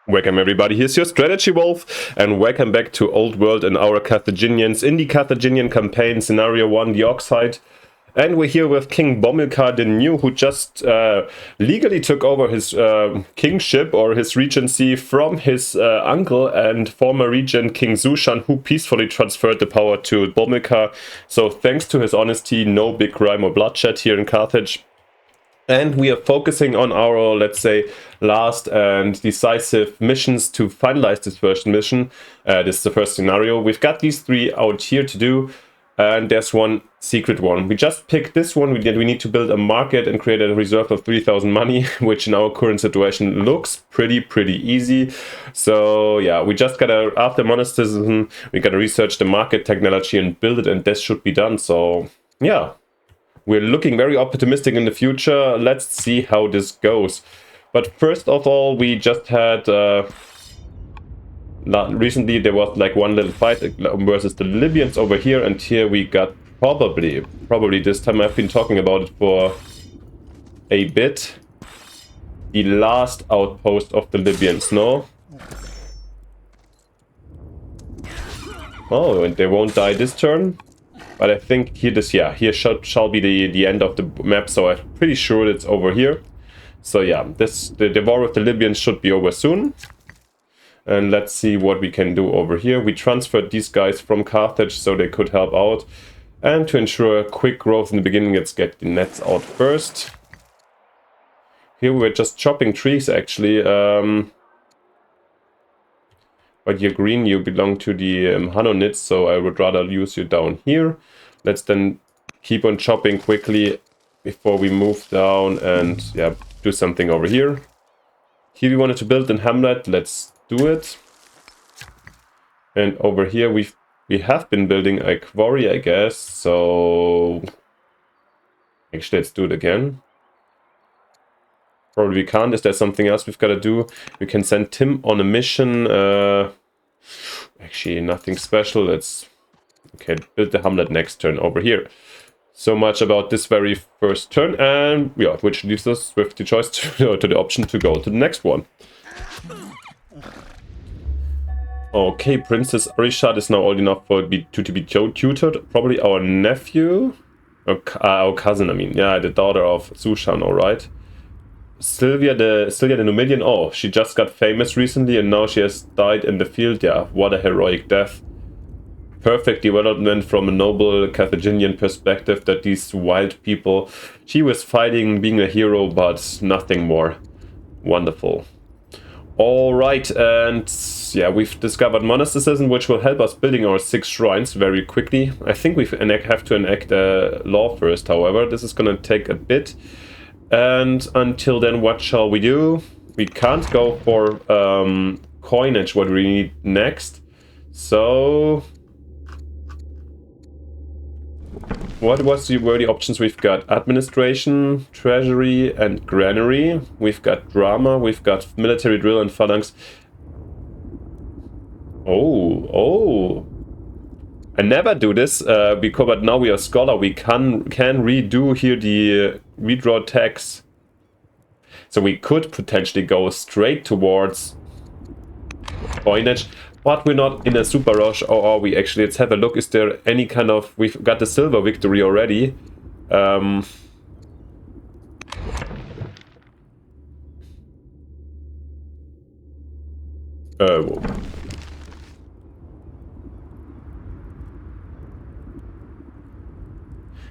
Welcome everybody, here's your Strategy Wolf, and welcome back to Old World and our Carthaginians in the Carthaginian campaign, Scenario 1, the Oxide. And we're here with King Bomilcar the New, who just legally took over his kingship or his regency from his uncle and former regent King Zushan, who peacefully transferred the power to Bomilcar. So thanks to his honesty, no big crime or bloodshed here in Carthage. And we are focusing on our, let's say, last and decisive missions to finalize this first mission. This is the first scenario. We've got these three out here to do, and there's one secret one. We just picked this one. We need to build a market and create a reserve of 3,000 money, which in our current situation looks pretty easy. So yeah, we just gotta, after monasticism, we gotta research the market technology and build it, and this should be done. So yeah. We're looking very optimistic in the future. Let's see how this goes. But first of all, we just had... recently there was like one little fight versus the Libyans over here. And here we got probably this time, I've been talking about it for a bit, the last outpost of the Libyans, no? Oh, and they won't die this turn. But I think here shall be the end of the map, so I'm pretty sure it's over here. So yeah, the war with the Libyans should be over soon. And let's see what we can do over here. We transferred these guys from Carthage so they could help out. And to ensure quick growth in the beginning, let's get the nets out first. Here we're just chopping trees actually. But you're green, you belong to the Hanonids, so I would rather use you down here. Let's then keep on chopping quickly before we move down and yeah, do something over here. Here we wanted to build a hamlet, let's do it. And over here we have been building a quarry, I guess, so... Actually, let's do it again. Probably we can't. Is there something else we've got to do? We can send Tim on a mission. Actually, nothing special. Let's build the hamlet next turn over here. So much about this very first turn, and yeah, which leaves us with the choice to the option to go to the next one. Okay, Princess Arishad is now old enough to be tutored. Probably our nephew, or our cousin. I mean, yeah, the daughter of Zushan. All right. Sylvia the Numidian, oh, she just got famous recently and now she has died in the field. Yeah, what a heroic death. Perfect development from a noble Carthaginian perspective, that these wild people, she was fighting, being a hero, but nothing more. Wonderful. Alright, and yeah, we've discovered monasticism, which will help us building our 6 shrines very quickly. I think we have to enact a law first, however. This is gonna take a bit. And until then, what shall we do? We can't go for coinage, what we need next. So, what were the options we've got? Administration, treasury, and granary. We've got drama, we've got military drill and phalanx. Oh. I never do this, but now we are scholar. We can redo here the redraw tax. So we could potentially go straight towards coinage, but we're not in a super rush, or are we actually? Let's have a look. Is there any kind of... We've got the silver victory already.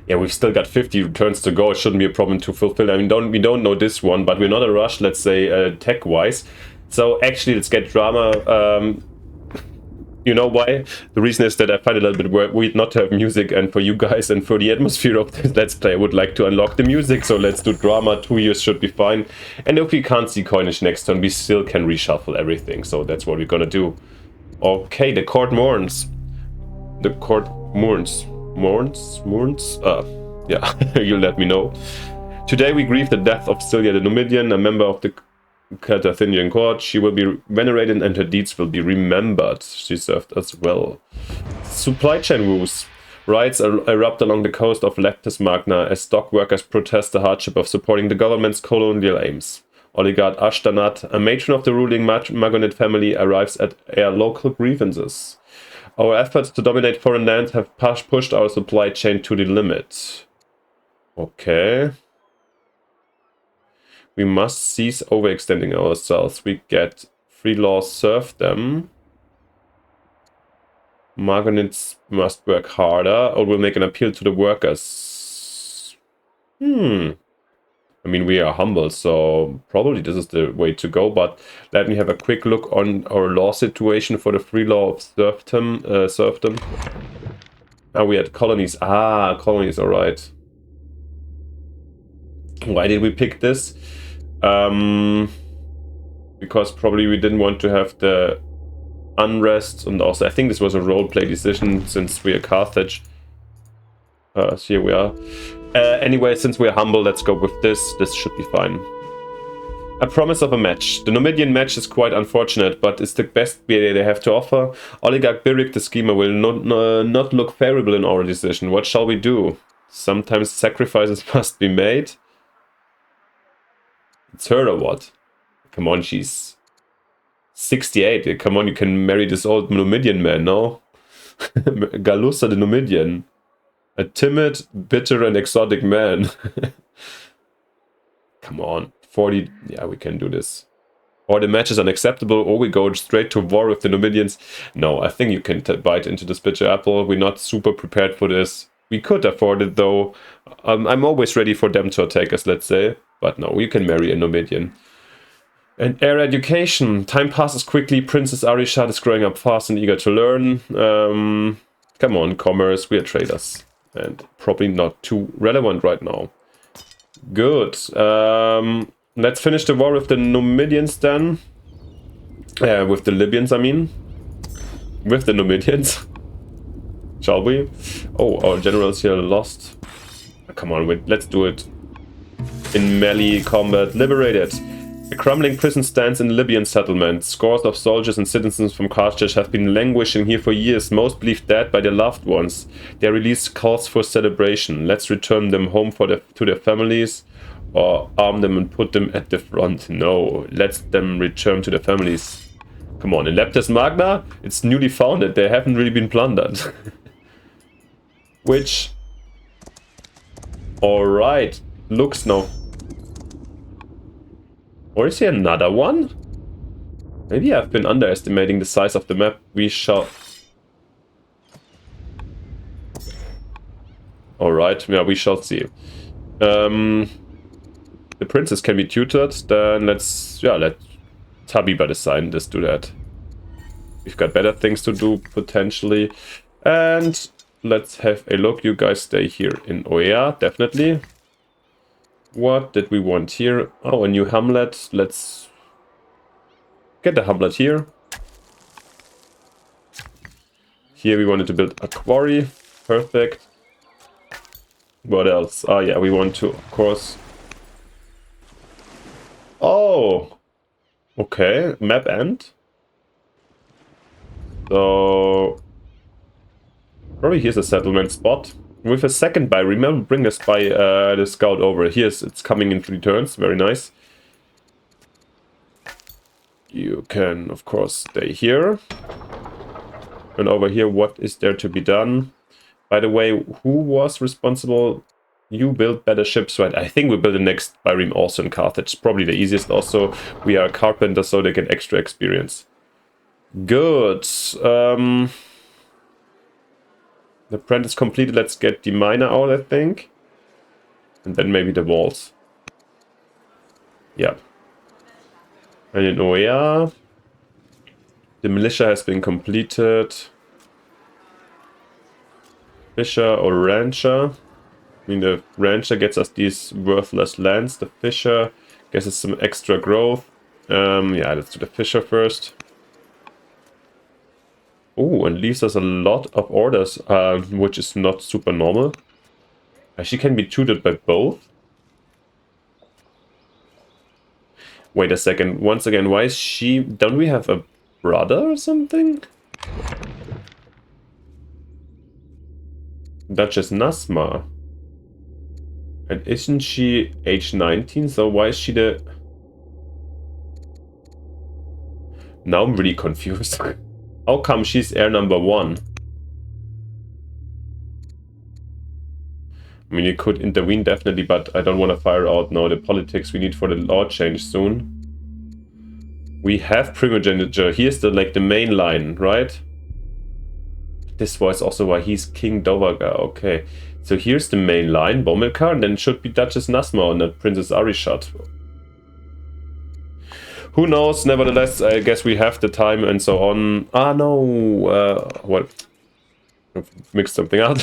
Yeah, we've still got 50 turns to go. It shouldn't be a problem to fulfill. I mean, we don't know this one, but we're not in a rush, let's say, tech-wise. So actually, let's get drama. You know why? The reason is that I find it a little bit weird not to have music, and for you guys and for the atmosphere of this Let's Play, I would like to unlock the music. So let's do drama. 2 years should be fine. And if we can't see coinage next turn, we still can reshuffle everything. So that's what we're gonna do. Okay, the court mourns. The court mourns. Mourns? Yeah, you'll let me know. Today we grieve the death of Sylvia the Numidian, a member of the Carthaginian court. She will be venerated and her deeds will be remembered. She served us well. Supply chain woes. Riots erupt along the coast of Leptis Magna as dock workers protest the hardship of supporting the government's colonial aims. Oligarch Ashtanat, a matron of the ruling Magonet family, arrives at our local grievances. Our efforts to dominate foreign lands have pushed our supply chain to the limit. Okay. We must cease overextending ourselves. We get free laws serfdom. Margonets must work harder, or we'll make an appeal to the workers. I mean, we are humble, so probably this is the way to go, but let me have a quick look on our law situation for the free law of serfdom. Are we at colonies? Ah, colonies, alright. Why did we pick this? Because probably we didn't want to have the unrest, and also I think this was a roleplay decision since we are Carthage. So here we are. Anyway, since we're humble, let's go with this. This should be fine. A promise of a match. The Numidian match is quite unfortunate, but it's the best BA they have to offer. Oligarch Birik, the schemer, will not look favorable in our decision. What shall we do? Sometimes sacrifices must be made. It's her or what? Come on, she's 68. Come on, you can marry this old Numidian man, no? Galusa the Numidian. A timid, bitter, and exotic man. Come on. 40. Yeah, we can do this. Or the match is unacceptable, or we go straight to war with the Numidians. No, I think you can bite into this bitter apple. We're not super prepared for this. We could afford it, though. I'm always ready for them to attack us, let's say. But no, you can marry a Numidian. And heir education. Time passes quickly. Princess Arishat is growing up fast and eager to learn. Come on, commerce. We are traders. And probably not too relevant right now. Good. Let's finish the war with the Numidians then. With the Libyans, I mean. With the Numidians. Shall we? Oh, our generals here lost. Come on, wait, let's do it. In melee combat, liberated. A crumbling prison stands in Libyan settlement. Scores of soldiers and citizens from Carthage have been languishing here for years, most believed dead by their loved ones. Their release calls for celebration. Let's return them home to their families, or arm them and put them at the front. No, let them return to their families. Come on, in Leptis Magna, it's newly founded. They haven't really been plundered. Which, alright, looks now. Or is here another one? Maybe I've been underestimating the size of the map. We shall... Alright, yeah, we shall see. The princess can be tutored, then let Tabiba design. Let's do that. We've got better things to do, potentially. And let's have a look. You guys stay here in Oea, definitely. What did we want here? Oh, a new hamlet. Let's get the hamlet here. Here we wanted to build a quarry. Perfect. What else? Oh yeah, we want to, of course... Oh! Okay, map end. So... Probably here's a settlement spot. With a second buy, remember, bring this by the scout over. It's coming in 3 turns, very nice. You can, of course, stay here. And over here, what is there to be done? By the way, who was responsible? You build better ships, right? I think we build the next Byreme also in Carthage. Probably the easiest also. We are carpenters, so they get extra experience. Good. The apprentice completed. Let's get the miner out, I think. And then maybe the walls. Yeah. And in Oea, the militia has been completed. Fisher or rancher. I mean, the rancher gets us these worthless lands. The fisher gets us some extra growth. Yeah, let's do the fisher first. Oh, and leaves us a lot of orders, which is not super normal. She can be tutored by both. Wait a second. Once again, why is she... Don't we have a brother or something? Duchess Nasma. And isn't she age 19? So why is she the... Now I'm really confused. How come she's heir number 1? I mean, you could intervene definitely, but I don't want to fire out now the politics we need for the law change soon. We have primogeniture. Here's the like the main line, right? This was also why he's King Dovaga. Okay, so here's the main line, Bomilcar, and then it should be Duchess Nasma and not Princess Arishat. Who knows? Nevertheless, I guess we have the time and so on. Ah, no. What? I've mixed something up.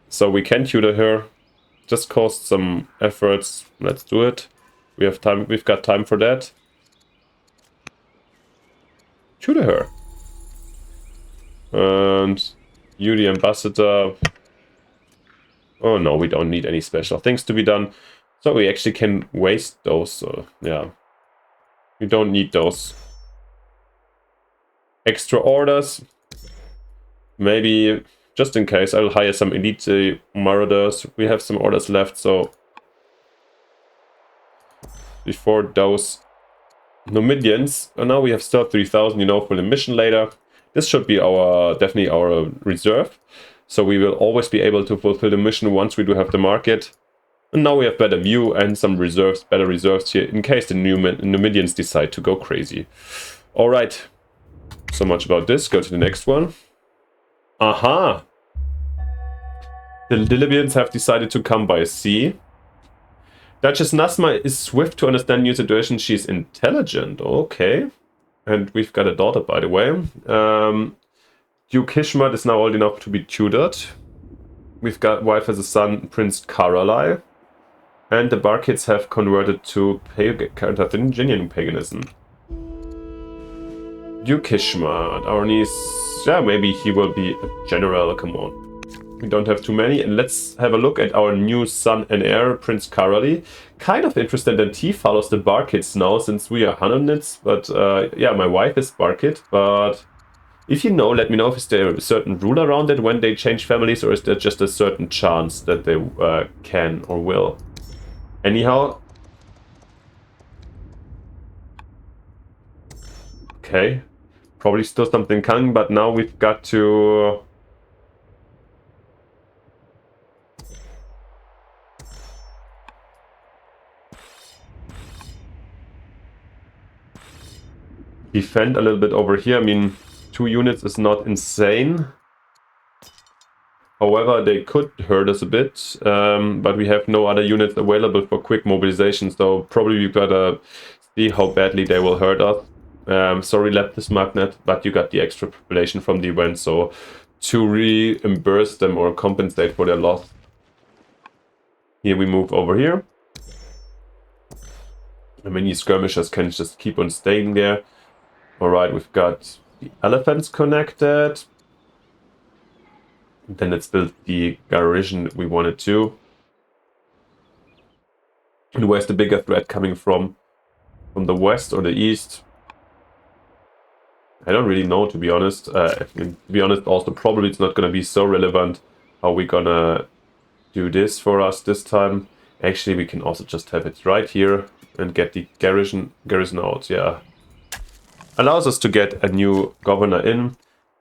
So we can tutor her. Just cost some efforts. Let's do it. We have time. We've got time for that. Tutor her. And you, the ambassador. Oh no, we don't need any special things to be done. So we actually can waste those. Yeah. We don't need those. Extra orders. Maybe, just in case, I'll hire some elite marauders. We have some orders left, so... Before those Numidians. And now we have still 3,000, you know, for the mission later. This should be our, definitely our reserve. So we will always be able to fulfill the mission once we do have the market. And now we have better view and some reserves, better reserves here, in case the Numidians decide to go crazy. Alright, so much about this. Go to the next one. Aha! The Libyans have decided to come by sea. Duchess Nasma is swift to understand new situations. She's intelligent, okay. And we've got a daughter, by the way. Duke Hishmat is now old enough to be tutored. We've got wife has a son, Prince Karalai. And the Barkids have converted to Carthaginian paganism. Duke Hishmat, our niece, yeah, maybe he will be a general, come on. We don't have too many, and let's have a look at our new son and heir, Prince Karali. Kind of interested that he follows the Barkids now, since we are Hanonids, but yeah, my wife is Barkid, but if you know, let me know if is there a certain rule around it when they change families, or is there just a certain chance that they can or will. Anyhow. Okay. Probably still something coming, but now we've got to... defend a little bit over here. I mean, 2 units is not insane. However, they could hurt us a bit, but we have no other units available for quick mobilization, so probably we've got to see how badly they will hurt us. Sorry, Leptis Magnet, but you got the extra population from the event, so to reimburse them or compensate for their loss. Here we move over here. The mini skirmishers can just keep on staying there. Alright, we've got the elephants connected. Then let's build the garrison we wanted to. And where's the bigger threat coming from? From the west or the east? I don't really know, to be honest. To be honest, also probably it's not going to be so relevant how we're gonna do this for us this time. Actually, we can also just have it right here and get the garrison out. Yeah, allows us to get a new governor in,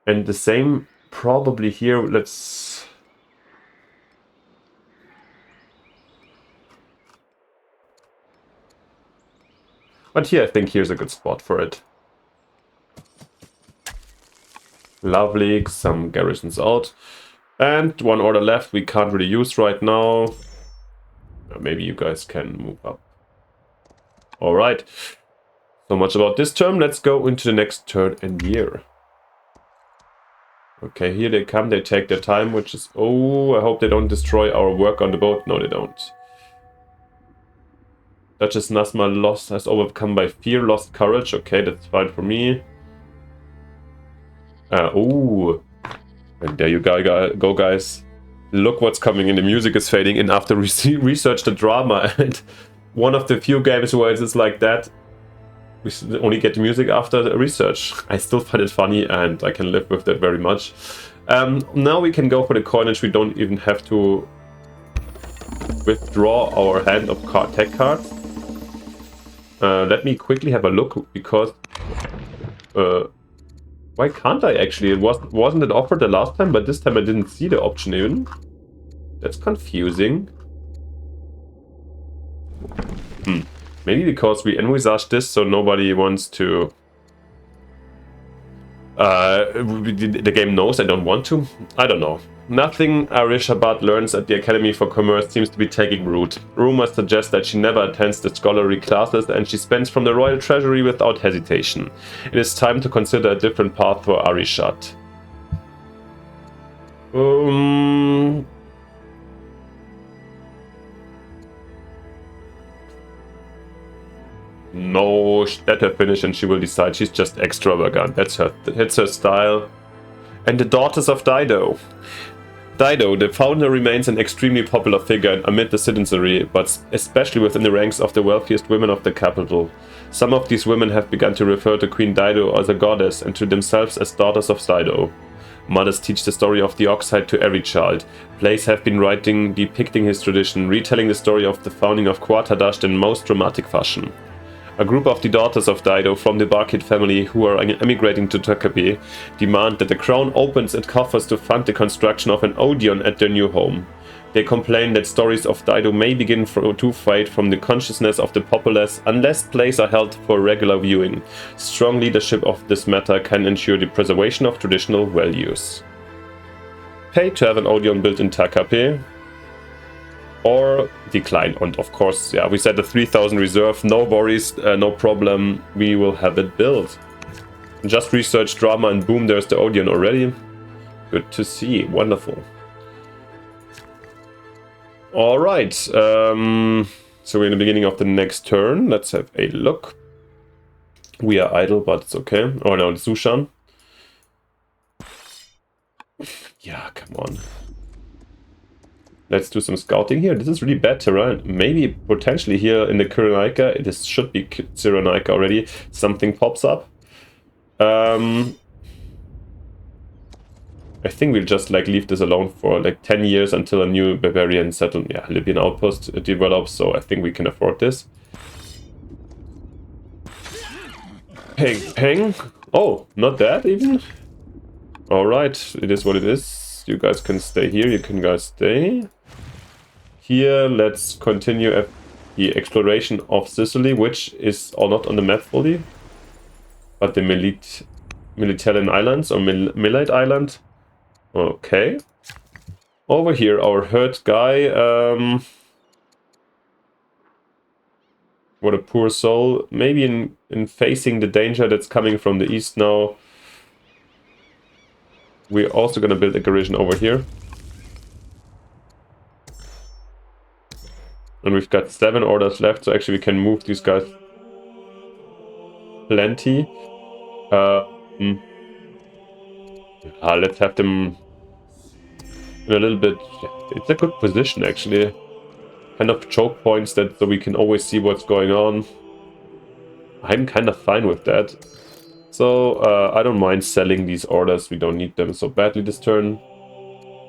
and the same. Probably here, let's... But here, I think here's a good spot for it. Lovely, some garrisons out. And 1 order left we can't really use right now. Maybe you guys can move up. Alright. So much about this term. Let's go into the next turn and year. Okay, here they come, they take their time, which is... Oh, I hope they don't destroy our work on the boat. No, they don't. Duchess Nasma has overcome by fear, lost courage. Okay, that's fine for me. Oh, and there you go, guys. Look what's coming in. The music is fading in after we research the drama. And one of the few games where it's like that. We only get the music after the research. I still find it funny and I can live with that very much. Now we can go for the coinage. We don't even have to withdraw our hand of tech cards. Let me quickly have a look, because Why can't I actually? Wasn't it offered the last time, but this time I didn't see the option even. That's confusing. Maybe because we envisaged this, so nobody wants to... the game knows I don't want to? I don't know. Nothing Arishabad learns at the Academy for Commerce seems to be taking root. Rumors suggest that she never attends the scholarly classes and she spends from the royal treasury without hesitation. It is time to consider a different path for Arishad. No, let her finish and she will decide. She's just extravagant. That's her style. And the daughters of Dido. Dido, the founder, remains an extremely popular figure amid the citizenry, but especially within the ranks of the wealthiest women of the capital. Some of these women have begun to refer to Queen Dido as a goddess and to themselves as daughters of Dido. Mothers teach the story of the Oxide to every child. Plays have been writing depicting his tradition, retelling the story of the founding of Carthage in most dramatic fashion. A group of the daughters of Dido from the Barkid family who are emigrating to Turkey demand that the crown opens its coffers to fund the construction of an Odeon at their new home. They complain that stories of Dido may begin to fade from the consciousness of the populace unless plays are held for regular viewing. Strong leadership of this matter can ensure the preservation of traditional values. Pay to have an Odeon built in Takape. Or decline. And of course, yeah, we said the 3000 reserve, no worries, no problem, we will have it built. Just research drama and boom, there's the Odeon already. Good to see, wonderful. Alright, so we're in the beginning of the next turn, let's have a look. We are idle, but it's okay. Oh no, it's Sushan. Yeah, come on. Let's do some scouting here. This is really bad terrain. Maybe potentially here in the Cyrenaica, this should be Cyrenaica already, something pops up. I think we'll just like leave this alone for like 10 years until a new Bavarian settlement, yeah, Libyan outpost develops, so I think we can afford this. Ping, ping. Oh, not that even? Alright, it is what it is. You guys can stay here, you can guys stay. Here, let's continue the exploration of Sicily, which is not on the map fully. But the Militarian Islands, or Milite Island. Okay. Over here, our hurt guy. What a poor soul. Maybe in facing the danger that's coming from the east now. We're also going to build a garrison over here. And we've got 7 orders left, so actually we can move these guys plenty. Let's have them in a little bit... Yeah, it's a good position, actually. Kind of choke points that so we can always see what's going on. I'm kind of fine with that. So, I don't mind selling these orders, we don't need them so badly this turn.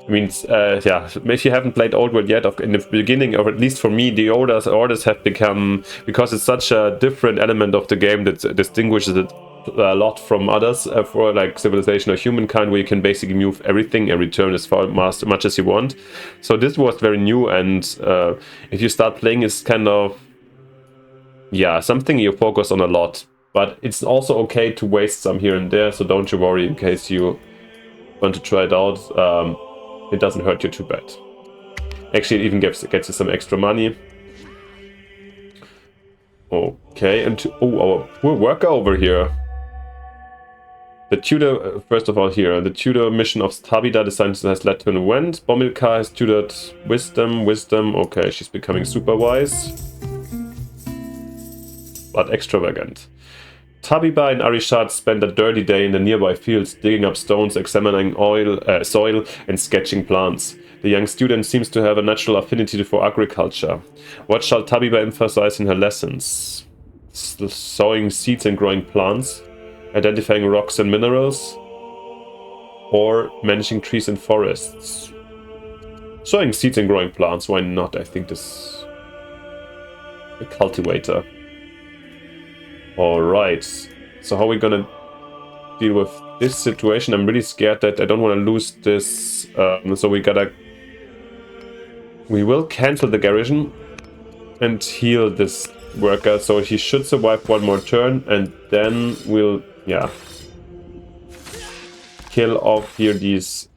I mean, yeah, if you haven't played Old World yet, in the beginning, or at least for me, the orders have become, because it's such a different element of the game that distinguishes it a lot from others, for like Civilization or Humankind, where you can basically move everything every turn as much as you want. So this was very new, and if you start playing, it's kind of, yeah, something you focus on a lot. But it's also okay to waste some here and there, so don't you worry in case you want to try it out. It doesn't hurt you too bad. Actually, it even gets you some extra money. Okay, and our poor worker over here. The tutor, first of all here, the tutor mission of Tabida, the scientist has led to an event. Bomilcar has tutored wisdom. Okay, she's becoming super wise. But extravagant. Tabiba and Arishad spend a dirty day in the nearby fields, digging up stones, examining soil, and sketching plants. The young student seems to have a natural affinity for agriculture. What shall Tabiba emphasize in her lessons? Sowing seeds and growing plants? Identifying rocks and minerals? Or managing trees and forests? Sowing seeds and growing plants, why not? I think this... A cultivator. Alright, so how are we gonna deal with this situation. I'm really scared that I don't want to lose this. So we will cancel the garrison and heal this worker. So he should survive one more turn, and then we'll, yeah, kill off here these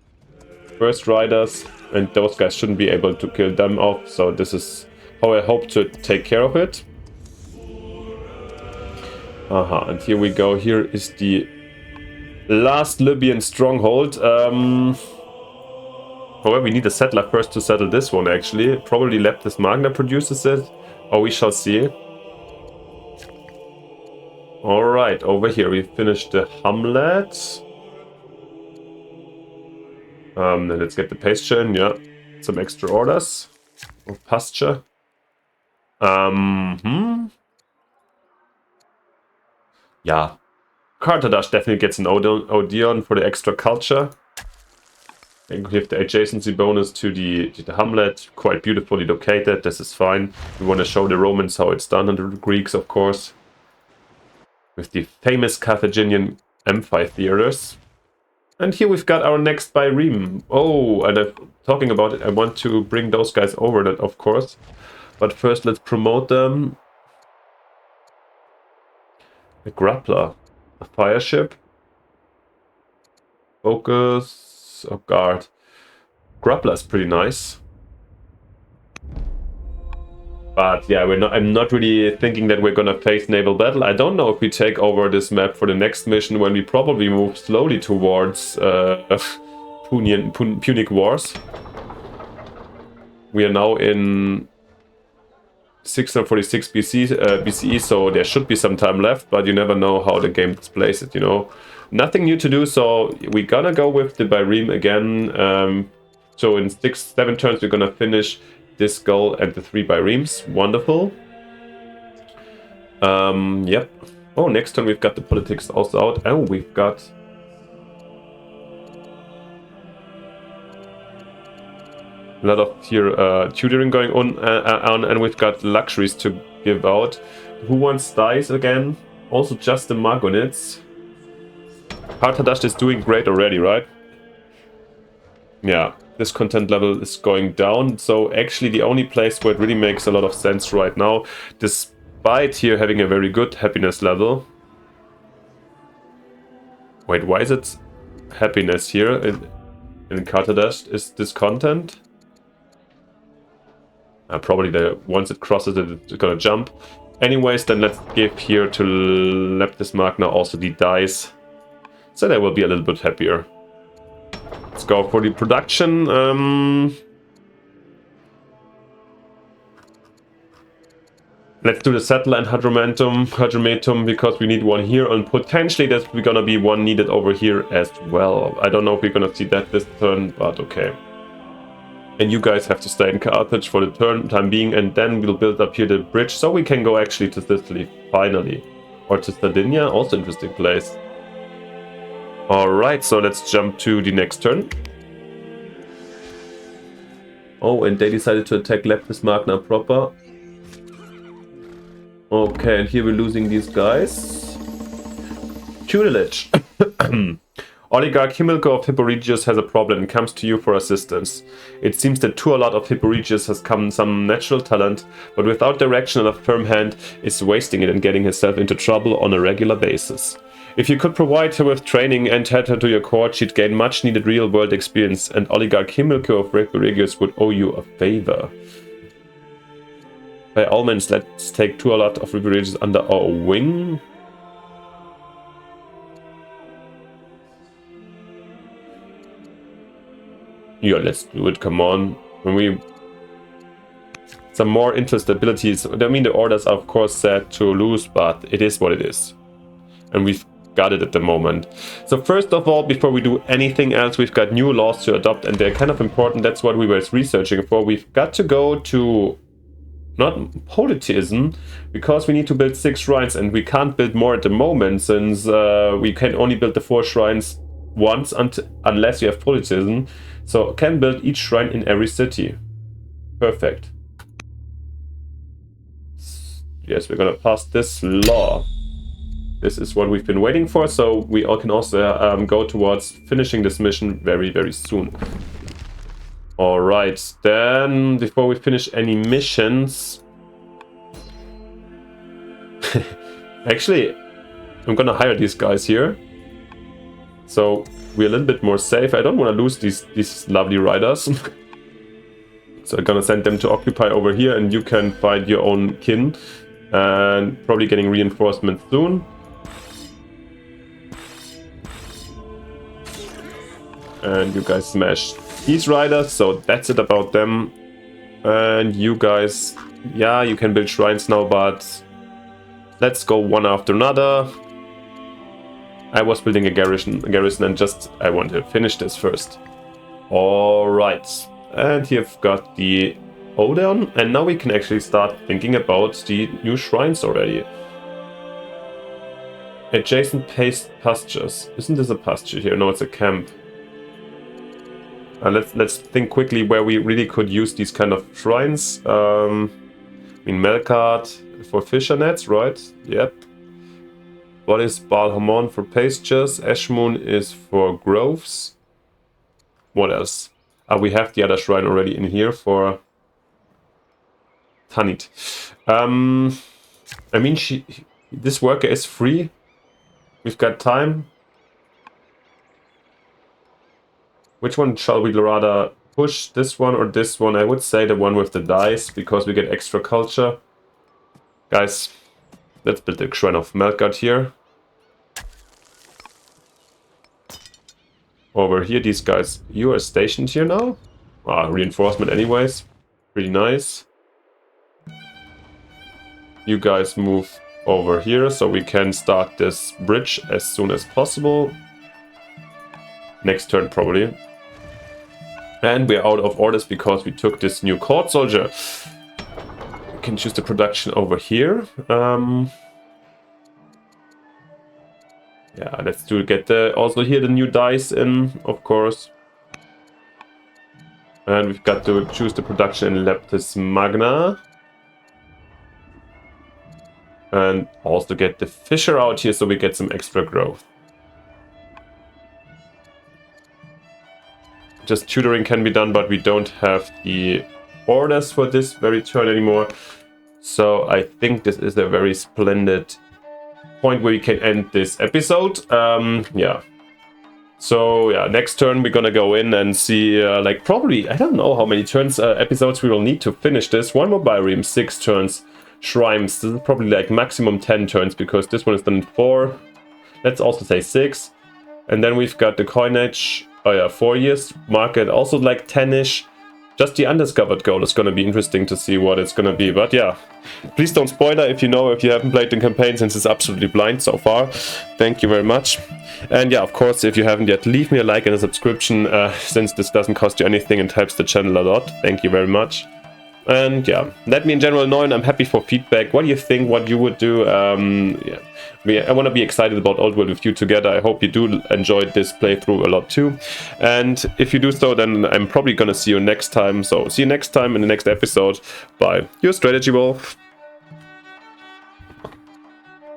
first riders, and those guys shouldn't be able to kill them off. So this is how I hope to take care of it. And here we go. Here is the last Libyan stronghold. However, we need a settler first to settle this one, actually. Probably Leptis Magna produces it, or we shall see. Alright, over here we finished the hamlet. Then let's get the pasture in, yeah. Some extra orders of pasture. Yeah. Carthage definitely gets an Odeon for the extra culture. And we have the adjacency bonus to the hamlet, quite beautifully located. This is fine. We want to show the Romans how it's done, and the Greeks, of course, with the famous Carthaginian amphitheaters. And here we've got our next Byreme. Oh, and talking about it, I want to bring those guys over, that of course. But first, let's promote them. A grappler, a fire ship, focus, oh guard. Grappler is pretty nice. But yeah, I'm not really thinking that we're gonna face naval battle. I don't know if we take over this map for the next mission, when we probably move slowly towards Punic Wars. We are now in 646 BCE, so there should be some time left, but you never know how the game displays it, you know. Nothing new to do, so we're gonna go with the Byreme again. So in 6-7 turns we're gonna finish this goal and the 3 Byremes. Wonderful. Yep. Oh, next turn we've got the politics also out. Oh, we've got a lot of here tutoring going on, and we've got luxuries to give out. Who wants dice again? Also just the Margonids. Carthage is doing great already, right? Yeah, this content level is going down. So actually the only place where it really makes a lot of sense right now, despite here having a very good happiness level. Wait, why is it happiness here in Carthage? Is this content? Probably once it crosses it, it's gonna jump. Anyways, then let's give here to Leptis Magna also the dice, so they will be a little bit happier. Let's go for the production. Let's do the settler and Hadrometum, because we need one here, and potentially there's gonna be one needed over here as well. I don't know if we're gonna see that this turn, but okay. And you guys have to stay in Carthage for the time being, and then we'll build up here the bridge, so we can go actually to Sicily, finally. Or to Sardinia, also interesting place. Alright, so let's jump to the next turn. Oh, and they decided to attack Leptis Magna proper. Okay, and here we're losing these guys. Tutelage. Oligarch Himilco of Hipporegius has a problem and comes to you for assistance. It seems that to a lot of Hipporegius has come some natural talent, but without direction and a firm hand is wasting it and getting himself into trouble on a regular basis. If you could provide her with training and head her to your court, she'd gain much needed real-world experience, and Oligarch Himilco of Hipporegius would owe you a favor. By all means, let's take to a lot of Hipporegius under our wing. Yeah, let's do it, come on. Some more interest abilities. I mean, the orders are of course set to lose, but it is what it is. And we've got it at the moment. So first of all, before we do anything else, we've got new laws to adopt, and they're kind of important. That's what we were researching for. We've got to go to, not Polytheism, because we need to build 6 shrines, and we can't build more at the moment, since we can only build the 4 shrines once unless you have Polytheism. So can build each shrine in every city. Perfect. Yes, we're gonna pass this law. This is what we've been waiting for, so we all can also go towards finishing this mission very, very soon. Alright, then before we finish any missions... Actually, I'm gonna hire these guys here. So we're a little bit more safe. I don't want to lose these lovely riders. So I'm gonna send them to occupy over here, and you can find your own kin. And probably getting reinforcements soon. And you guys smash these riders, so that's it about them. And you guys, yeah, you can build shrines now, but let's go one after another. I was building a garrison and just I want to finish this first. Alright, and you've got the Radeon, and now we can actually start thinking about the new shrines already. Adjacent pastures. Isn't this a pasture here? No, it's a camp. Let's think quickly where we really could use these kind of shrines. I mean, Melkart for fisher nets, right? Yep. What is Balhamon for pastures? Ashmoon is for groves. What else? We have the other shrine already in here for Tanit. I mean, this worker is free. We've got time. Which one shall we rather push? This one or this one? I would say the one with the dice, because we get extra culture. Guys, let's build the shrine of Melkart here. Over here, these guys, you are stationed here now. Reinforcement anyways. Pretty nice. You guys move over here so we can start this bridge as soon as possible. Next turn probably. And we're out of orders because we took this new court soldier. We can choose the production over here. Yeah, let's get also here the new dice in, of course. And we've got to choose the production in Leptis Magna. And also get the fisher out here so we get some extra growth. Just tutoring can be done, but we don't have the orders for this very turn anymore. So I think this is a very splendid point where we can end this episode. Yeah. So yeah, next turn we're gonna go in and see like probably, I don't know how many turns episodes we will need to finish this. One more Byreme, 6 turns. Shrines, this is probably like maximum 10 turns because this one is done in 4. Let's also say 6. And then we've got the coinage. Oh yeah, 4 years. Market also like 10-ish. Just the undiscovered goal is going to be interesting to see what it's going to be. But yeah, please don't spoiler if you haven't played the campaign, since it's absolutely blind so far. Thank you very much. And yeah, of course, if you haven't yet, leave me a like and a subscription, since this doesn't cost you anything and helps the channel a lot. Thank you very much. And yeah, let me in general know, and I'm happy for feedback. What do you think? What you would do? Yeah, I want to be excited about Old World with you together. I hope you do enjoy this playthrough a lot too. And if you do so, then I'm probably gonna see you next time. So see you next time in the next episode. Bye. Your Strategy Wolf.